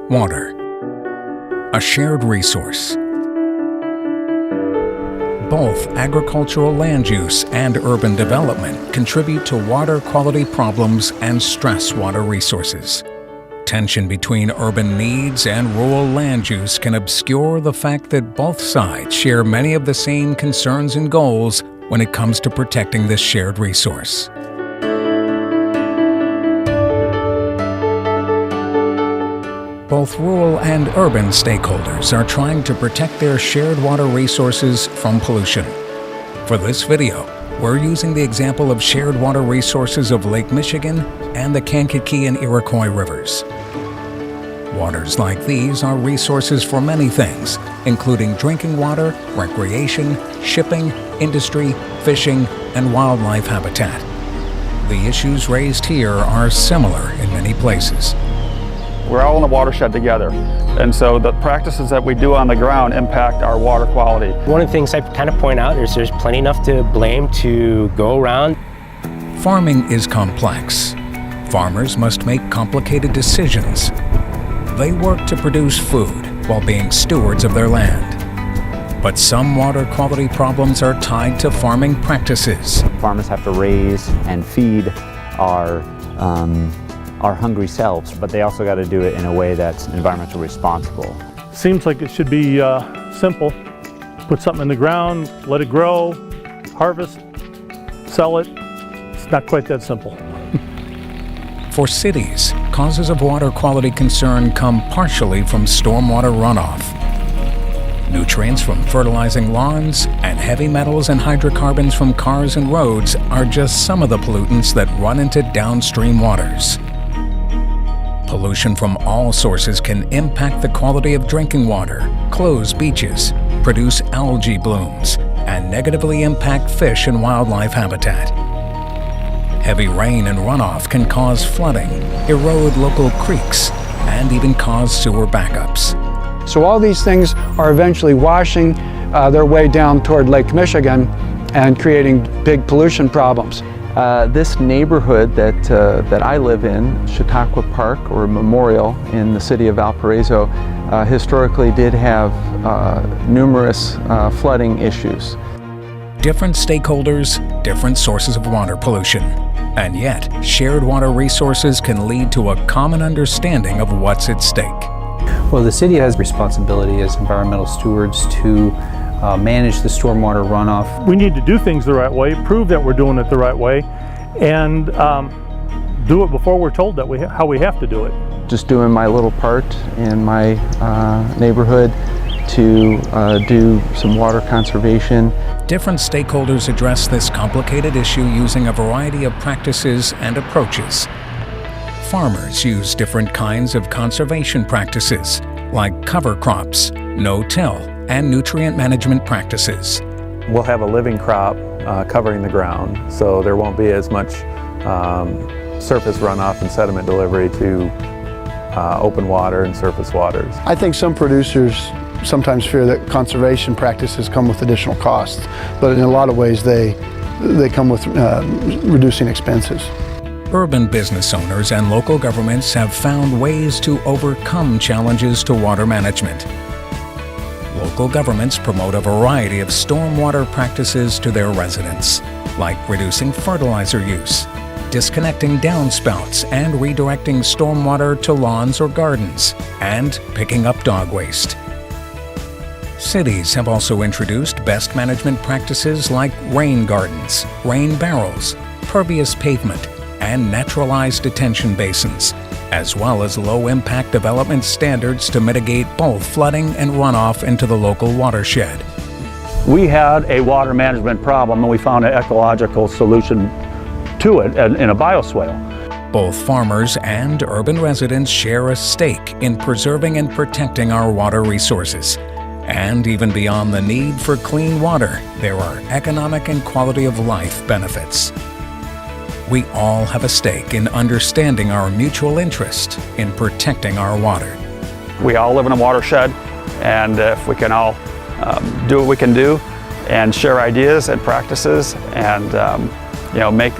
Water, a shared resource. Both agricultural land use and urban development contribute to water quality problems and stress water resources. Tension between urban needs and rural land use can obscure the fact that both sides share many of the same concerns and goals when it comes to protecting this shared resource. Both rural and urban stakeholders are trying to protect their shared water resources from pollution. For this video, we're using the example of shared water resources of Lake Michigan and the Kankakee and Iroquois rivers. Waters like these are resources for many things, including drinking water, recreation, shipping, industry, fishing, and wildlife habitat. The issues raised here are similar in many places. We're all in a watershed together, and so the practices that we do on the ground impact our water quality. One of the things I kind of point out is there's plenty enough to blame to go around. Farming is complex. Farmers must make complicated decisions. They work to produce food while being stewards of their land. But some water quality problems are tied to farming practices. Farmers have to raise and feed our hungry selves, but they also got to do it in a way that's environmentally responsible. Seems like it should be simple. Put something in the ground, let it grow, harvest, sell it. It's not quite that simple. For cities, causes of water quality concern come partially from stormwater runoff. Nutrients from fertilizing lawns and heavy metals and hydrocarbons from cars and roads are just some of the pollutants that run into downstream waters. Pollution from all sources can impact the quality of drinking water, close beaches, produce algae blooms, and negatively impact fish and wildlife habitat. Heavy rain and runoff can cause flooding, erode local creeks, and even cause sewer backups. So all these things are eventually washing their way down toward Lake Michigan and creating big pollution problems. This neighborhood that I live in, Chautauqua Park or Memorial in the city of Valparaiso, historically did have numerous flooding issues. Different stakeholders, different sources of water pollution. And yet, shared water resources can lead to a common understanding of what's at stake. Well, the city has responsibility as environmental stewards to manage the stormwater runoff. We need to do things the right way, prove that we're doing it the right way, and do it before we're told that how we have to do it. Just doing my little part in my neighborhood to do some water conservation. Different stakeholders address this complicated issue using a variety of practices and approaches. Farmers use different kinds of conservation practices, like cover crops, no-till, and nutrient management practices. We'll have a living crop covering the ground, so there won't be as much surface runoff and sediment delivery to open water and surface waters. I think some producers sometimes fear that conservation practices come with additional costs, but in a lot of ways they come with reducing expenses. Urban business owners and local governments have found ways to overcome challenges to water management. Local governments promote a variety of stormwater practices to their residents, like reducing fertilizer use, disconnecting downspouts and redirecting stormwater to lawns or gardens, and picking up dog waste. Cities have also introduced best management practices like rain gardens, rain barrels, pervious pavement, and naturalized detention basins, as well as low-impact development standards to mitigate both flooding and runoff into the local watershed. We had a water management problem and we found an ecological solution to it in a bioswale. Both farmers and urban residents share a stake in preserving and protecting our water resources. And even beyond the need for clean water, there are economic and quality of life benefits. We all have a stake in understanding our mutual interest in protecting our water. We all live in a watershed, and if we can all do what we can do and share ideas and practices and make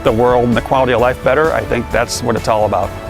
the world and the quality of life better, I think that's what it's all about.